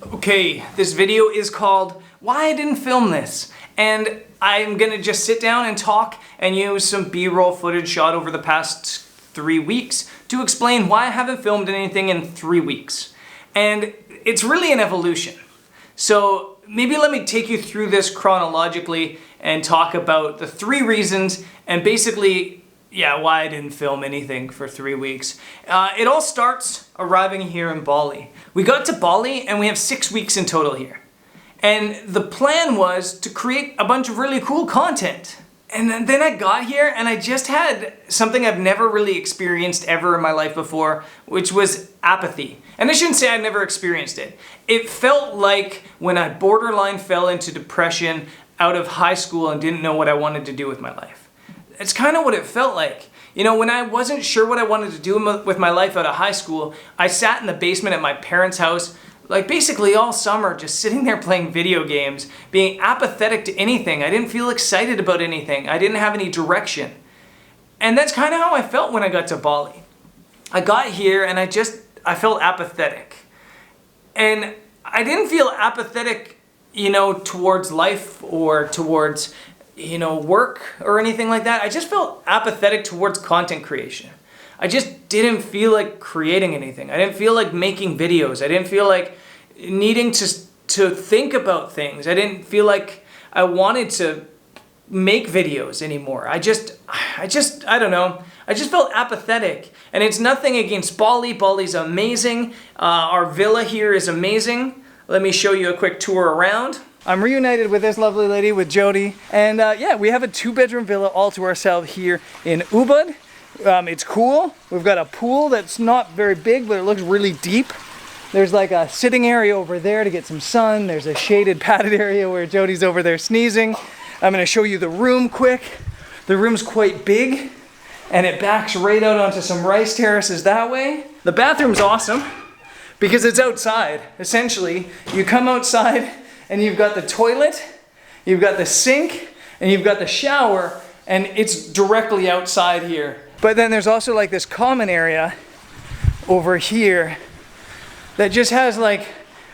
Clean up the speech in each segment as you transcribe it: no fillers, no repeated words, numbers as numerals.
Okay, this video is called Why I Didn't Film This, and I'm gonna just sit down and talk and use some B-roll footage shot over the past 3 weeks to explain why I haven't filmed anything in 3 weeks. And it's really an evolution. So maybe let me take you through this chronologically and talk about the 3 reasons and basically, why I didn't film anything for 3 weeks. It all starts arriving here in Bali. We got to Bali and we have 6 weeks in total here. And the plan was to create a bunch of really cool content. And then I got here and I just had something I've never really experienced ever in my life before, which was apathy. And I shouldn't say I've never experienced it. It felt like when I borderline fell into depression out of high school and didn't know what I wanted to do with my life. It's kind of what it felt like. You know, when I wasn't sure what I wanted to do with my life out of high school, I sat in the basement at my parents' house, like basically all summer, just sitting there playing video games, being apathetic to anything. I didn't feel excited about anything. I didn't have any direction. And that's kind of how I felt when I got to Bali. I got here and I felt apathetic. And I didn't feel apathetic, towards life or towards work or anything like that. I just felt apathetic towards content creation. I just didn't feel like creating anything. I didn't feel like making videos. I didn't feel like needing to think about things. I didn't feel like I wanted to make videos anymore. I don't know. I just felt apathetic. And it's nothing against Bali. Bali's amazing. Our villa here is amazing. Let me show you a quick tour around. I'm reunited with this lovely lady, with Jody. And we have a 2-bedroom villa all to ourselves here in Ubud. It's cool. We've got a pool that's not very big, but it looks really deep. There's like a sitting area over there to get some sun. There's a shaded padded area where Jody's over there sneezing. I'm gonna show you the room quick. The room's quite big and it backs right out onto some rice terraces that way. The bathroom's awesome because it's outside. Essentially, you come outside and you've got the toilet, you've got the sink, and you've got the shower, and it's directly outside here. But then there's also like this common area over here that just has like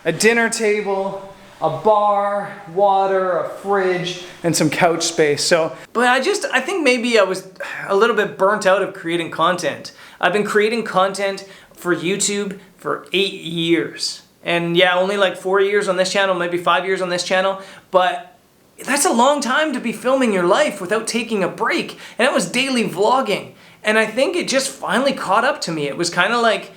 a dinner table, a bar, water, a fridge, and some couch space. But I think maybe I was a little bit burnt out of creating content. I've been creating content for YouTube for 8 years. And only like 4 years on this channel, maybe 5 years on this channel, but that's a long time to be filming your life without taking a break. And it was daily vlogging. And I think it just finally caught up to me. It was kind of like,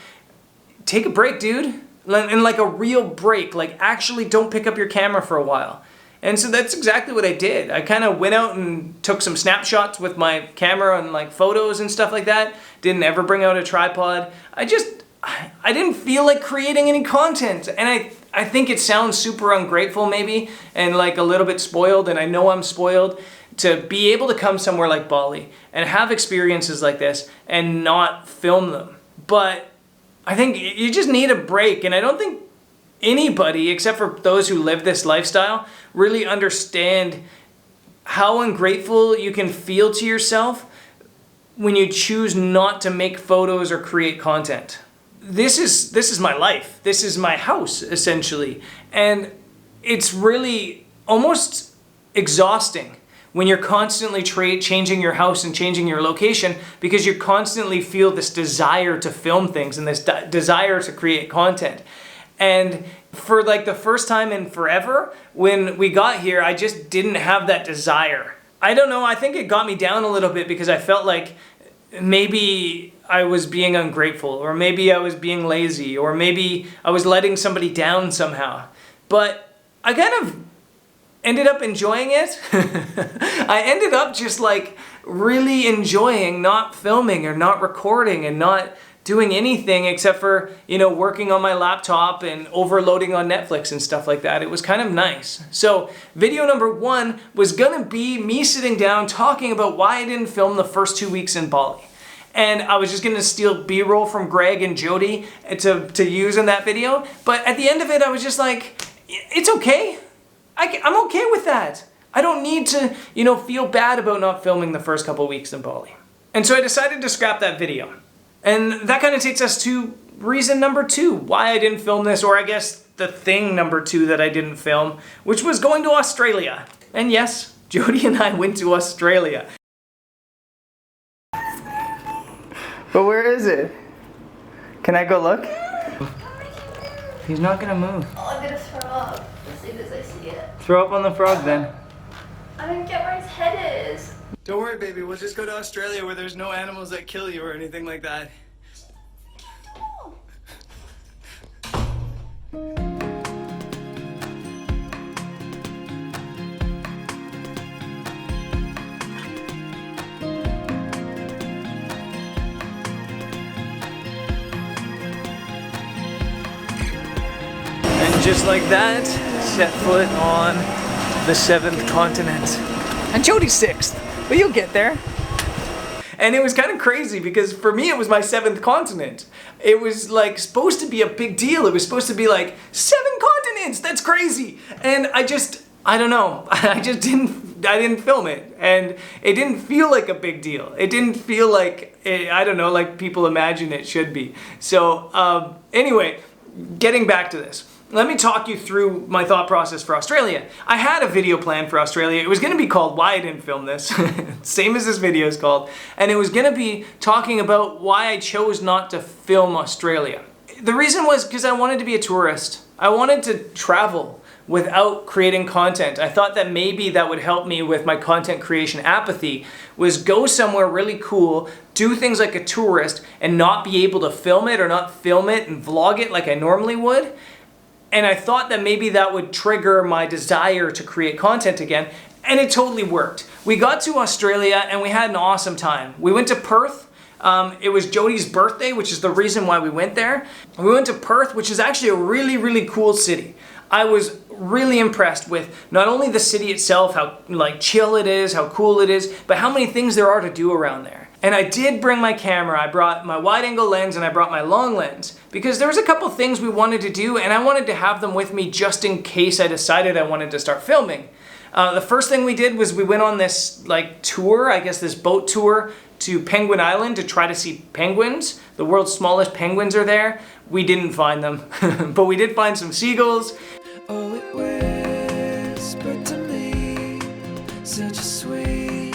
take a break, dude. And like a real break, like actually don't pick up your camera for a while. And so that's exactly what I did. I kind of went out and took some snapshots with my camera and like photos and stuff like that. Didn't ever bring out a tripod. I didn't feel like creating any content. And I think it sounds super ungrateful maybe and like a little bit spoiled, and I know I'm spoiled, to be able to come somewhere like Bali and have experiences like this and not film them. But I think you just need a break, and I don't think anybody, except for those who live this lifestyle, really understand how ungrateful you can feel to yourself when you choose not to make photos or create content. This is my life. This is my house, essentially. And it's really almost exhausting when you're constantly changing your house and changing your location, because you constantly feel this desire to film things and this desire to create content. And for like the first time in forever, when we got here, I just didn't have that desire. I don't know, I think it got me down a little bit because I felt like maybe I was being ungrateful, or maybe I was being lazy, or maybe I was letting somebody down somehow. But I kind of ended up enjoying it. I ended up just like really enjoying not filming or not recording and not doing anything except for, working on my laptop and overloading on Netflix and stuff like that. It was kind of nice. So video number 1 was gonna be me sitting down talking about why I didn't film the first 2 weeks in Bali. And I was just gonna steal B-roll from Greg and Jody to use in that video. But at the end of it, I was just like, it's okay. I'm okay with that. I don't need to, feel bad about not filming the first couple weeks in Bali. And so I decided to scrap that video. And that kind of takes us to reason number 2 why I didn't film this, or I guess the thing number 2 that I didn't film, which was going to Australia. And yes, Jody and I went to Australia. But where is it? Can I go look? He's not gonna move. Oh, I'm gonna throw up as soon as I see it. Throw up on the frog then. I don't get where his head is. Don't worry, baby. We'll just go to Australia where there's no animals that kill you or anything like that. And just like that, set foot on the 7th continent. And Jody's 6th, but you'll get there. And it was kind of crazy because for me it was my 7th continent. It was like supposed to be a big deal. It was supposed to be like 7 continents, that's crazy. And I don't know, I didn't film it. And it didn't feel like a big deal. It didn't feel like, I don't know, like people imagine it should be. So anyway, getting back to this. Let me talk you through my thought process for Australia. I had a video plan for Australia. It was going to be called Why I Didn't Film This, same as this video is called, and it was going to be talking about why I chose not to film Australia. The reason was because I wanted to be a tourist. I wanted to travel without creating content. I thought that maybe that would help me with my content creation apathy, was go somewhere really cool, do things like a tourist, and not be able to film it or not film it and vlog it like I normally would. And I thought that maybe that would trigger my desire to create content again, and it totally worked. We got to Australia and we had an awesome time. We went to Perth. It was Jody's birthday, which is the reason why we went there. We went to Perth, which is actually a really, really cool city. I was really impressed with not only the city itself, how like chill it is, how cool it is, but how many things there are to do around there. And I did bring my camera. I brought my wide angle lens and I brought my long lens because there was a couple things we wanted to do and I wanted to have them with me just in case I decided I wanted to start filming. The first thing we did was we went on this like tour, I guess this boat tour to Penguin Island to try to see penguins. The world's smallest penguins are there. We didn't find them, but we did find some seagulls. Oh, it whispered to me, such a sweet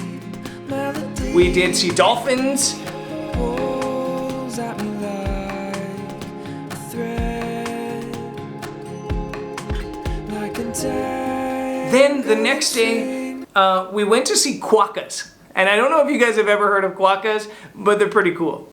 melody. We did see dolphins. Pulls at me like a thread, like a Then the next day, we went to see quokkas. And I don't know if you guys have ever heard of quokkas, but they're pretty cool.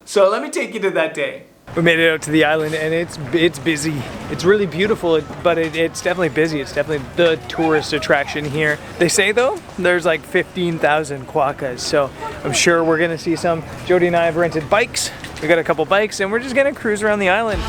So let me take you to that day. We made it out to the island and it's busy. It's really beautiful, but it's definitely busy. It's definitely the tourist attraction here. They say though, there's like 15,000 quokkas, so I'm sure we're gonna see some. Jody and I have rented bikes. We got a couple bikes and we're just gonna cruise around the island.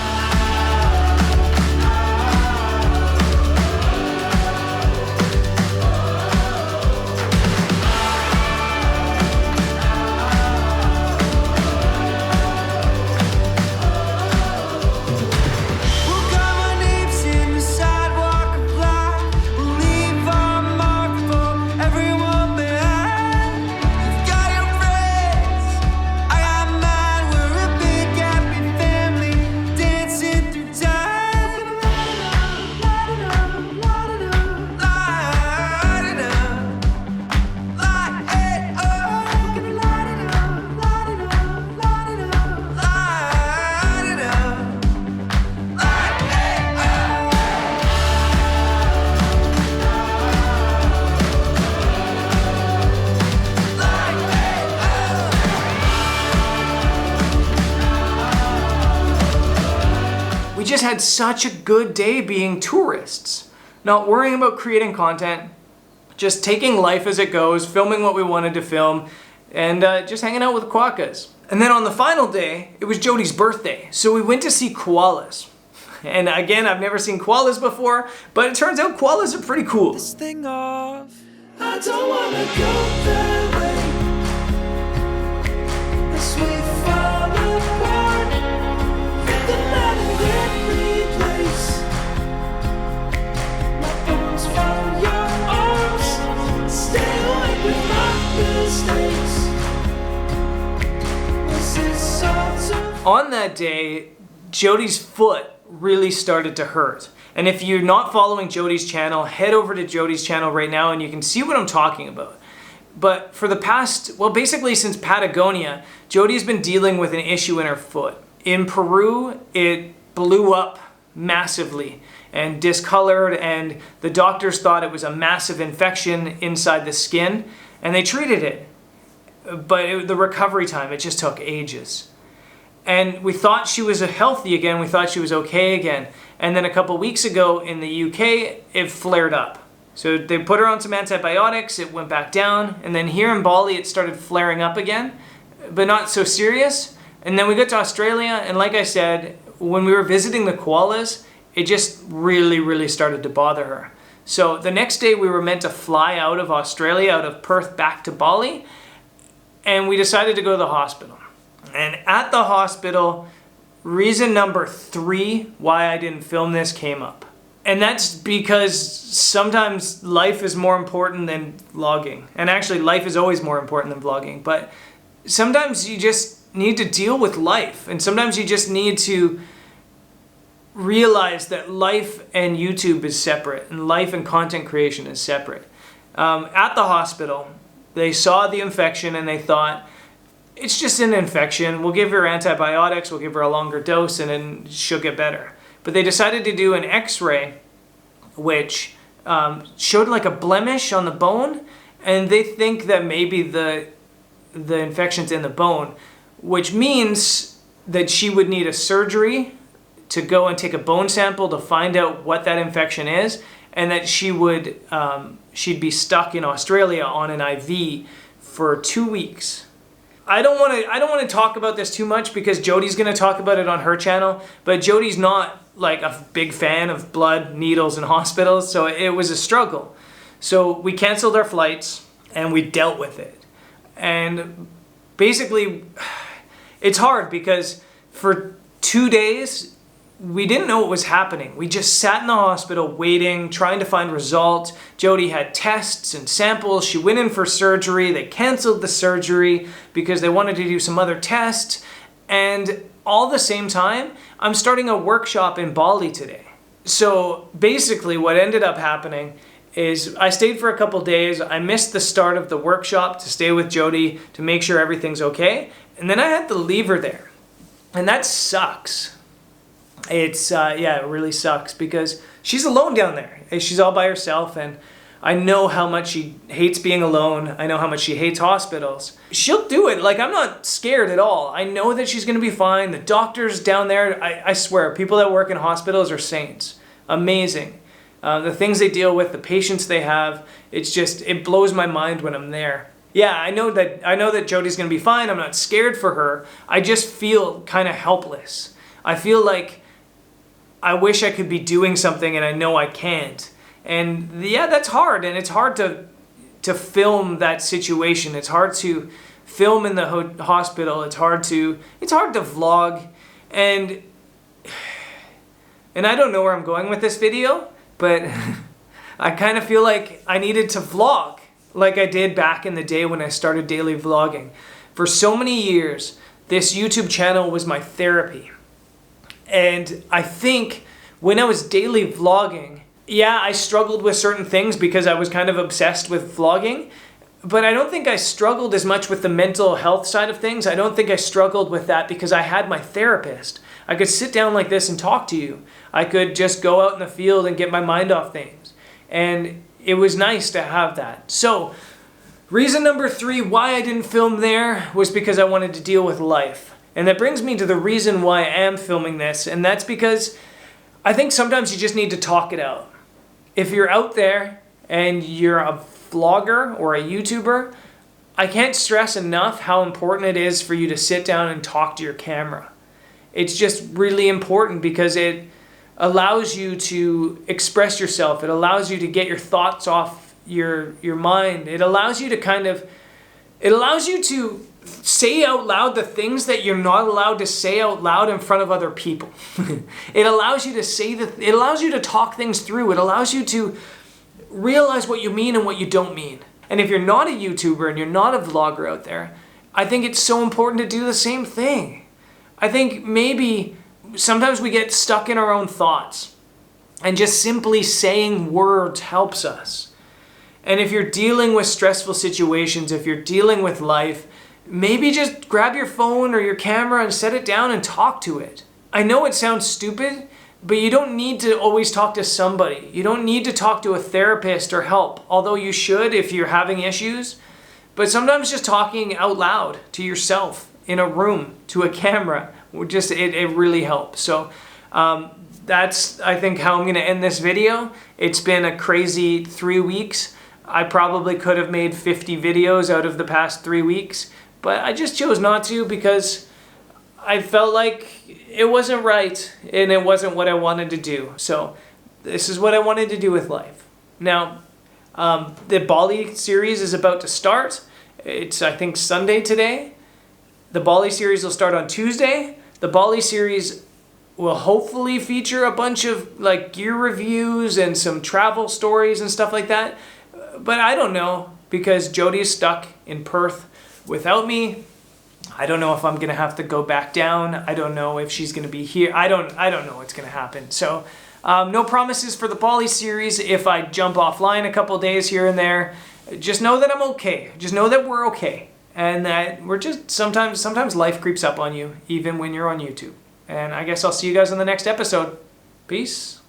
We just had such a good day being tourists, not worrying about creating content, just taking life as it goes, filming what we wanted to film, and just hanging out with quokkas. And then on the final day, it was Jody's birthday, so we went to see koalas. And again, I've never seen koalas before, but it turns out koalas are pretty cool. this thing off. I don't wanna go that way. As we fall apart, hit the night in every place. My bones from your arms, stay awake with my mistakes. Was this all too that day, Jody's foot really started to hurt. And if you're not following Jody's channel, head over to Jody's channel right now and you can see what I'm talking about. But for the past, well, basically since Patagonia, Jody's been dealing with an issue in her foot. In Peru, it blew up massively and discolored, and the doctors thought it was a massive infection inside the skin, and they treated it. But the recovery time, it just took ages. And we thought she was healthy again, we thought she was okay again. And then a couple weeks ago in the UK, it flared up. So they put her on some antibiotics, it went back down, and then here in Bali it started flaring up again, but not so serious. And then we got to Australia, and like I said, when we were visiting the koalas, it just really started to bother her. So the next day we were meant to fly out of Australia, out of Perth back to Bali, and we decided to go to the hospital. And at the hospital, reason number 3 why I didn't film this came up. And that's because sometimes life is more important than vlogging. And actually life is always more important than vlogging. But sometimes you just need to deal with life. And sometimes you just need to realize that life and YouTube is separate. And life and content creation is separate. At the hospital, they saw the infection and they thought, it's just an infection. We'll give her antibiotics, we'll give her a longer dose, and then she'll get better. But they decided to do an x-ray, which showed like a blemish on the bone, and they think that maybe the infection's in the bone, which means that she would need a surgery to go and take a bone sample to find out what that infection is, and that she'd be stuck in Australia on an IV for 2 weeks. I don't want to talk about this too much because Jody's going to talk about it on her channel, but Jody's not like a big fan of blood, needles, and hospitals, so it was a struggle. So we canceled our flights and we dealt with it. And basically, it's hard because for 2 days, we didn't know what was happening. We just sat in the hospital waiting, trying to find results. Jody had tests and samples. She went in for surgery. They canceled the surgery because they wanted to do some other tests. And all the same time, I'm starting a workshop in Bali today. So basically what ended up happening is I stayed for a couple days. I missed the start of the workshop to stay with Jody to make sure everything's okay. And then I had to leave her there. And that sucks. It's, yeah, it really sucks because she's alone down there. She's all by herself, and I know how much she hates being alone. I know how much she hates hospitals. She'll do it. Like, I'm not scared at all. I know that she's going to be fine. The doctors down there, I swear, people that work in hospitals are saints. Amazing. The things they deal with, the patients they have, it's just, it blows my mind when I'm there. Yeah, I know that Jody's going to be fine. I'm not scared for her. I just feel kind of helpless. I feel like I wish I could be doing something and I know I can't. And yeah, that's hard, and it's hard to film that situation. It's hard to film in the hospital. It's hard to vlog, and I don't know where I'm going with this video, but I kind of feel like I needed to vlog like I did back in the day when I started daily vlogging. For so many years, this YouTube channel was my therapy. And I think when I was daily vlogging, yeah, I struggled with certain things because I was kind of obsessed with vlogging, but I don't think I struggled as much with the mental health side of things. I don't think I struggled with that because I had my therapist. I could sit down like this and talk to you. I could just go out in the field and get my mind off things. And it was nice to have that. So, reason number 3 why I didn't film there was because I wanted to deal with life. And that brings me to the reason why I am filming this, and that's because I think sometimes you just need to talk it out. If you're out there and you're a vlogger or a YouTuber, I can't stress enough how important it is for you to sit down and talk to your camera. It's just really important because it allows you to express yourself. It allows you to get your thoughts off your mind. It allows you to say out loud the things that you're not allowed to say out loud in front of other people. It allows you to talk things through. It allows you to realize what you mean and what you don't mean. And if you're not a YouTuber and you're not a vlogger out there, I think it's so important to do the same thing. I think maybe sometimes we get stuck in our own thoughts, and just simply saying words helps us. And if you're dealing with stressful situations, if you're dealing with life, maybe just grab your phone or your camera and set it down and talk to it. I know it sounds stupid, but you don't need to always talk to somebody. You don't need to talk to a therapist or help, although you should if you're having issues. But sometimes just talking out loud to yourself in a room, to a camera, it really helps. So that's, I think, how I'm going to end this video. It's been a crazy 3 weeks. I probably could have made 50 videos out of the past 3 weeks, but I just chose not to because I felt like it wasn't right and it wasn't what I wanted to do. So this is what I wanted to do with life. Now, the Bali series is about to start. It's, I think, Sunday today. The Bali series will start on Tuesday. The Bali series will hopefully feature a bunch of like gear reviews and some travel stories and stuff like that. But I don't know, because Jody is stuck in Perth without me. I don't know if I'm gonna have to go back down. I don't know if she's gonna be here. I don't know what's gonna happen. So no promises for the Bali series. If I jump offline a couple days here and there, just know that I'm okay. Just know that we're okay, and that we're just sometimes life creeps up on you, even when you're on YouTube. And I guess I'll see you guys on the next episode. Peace.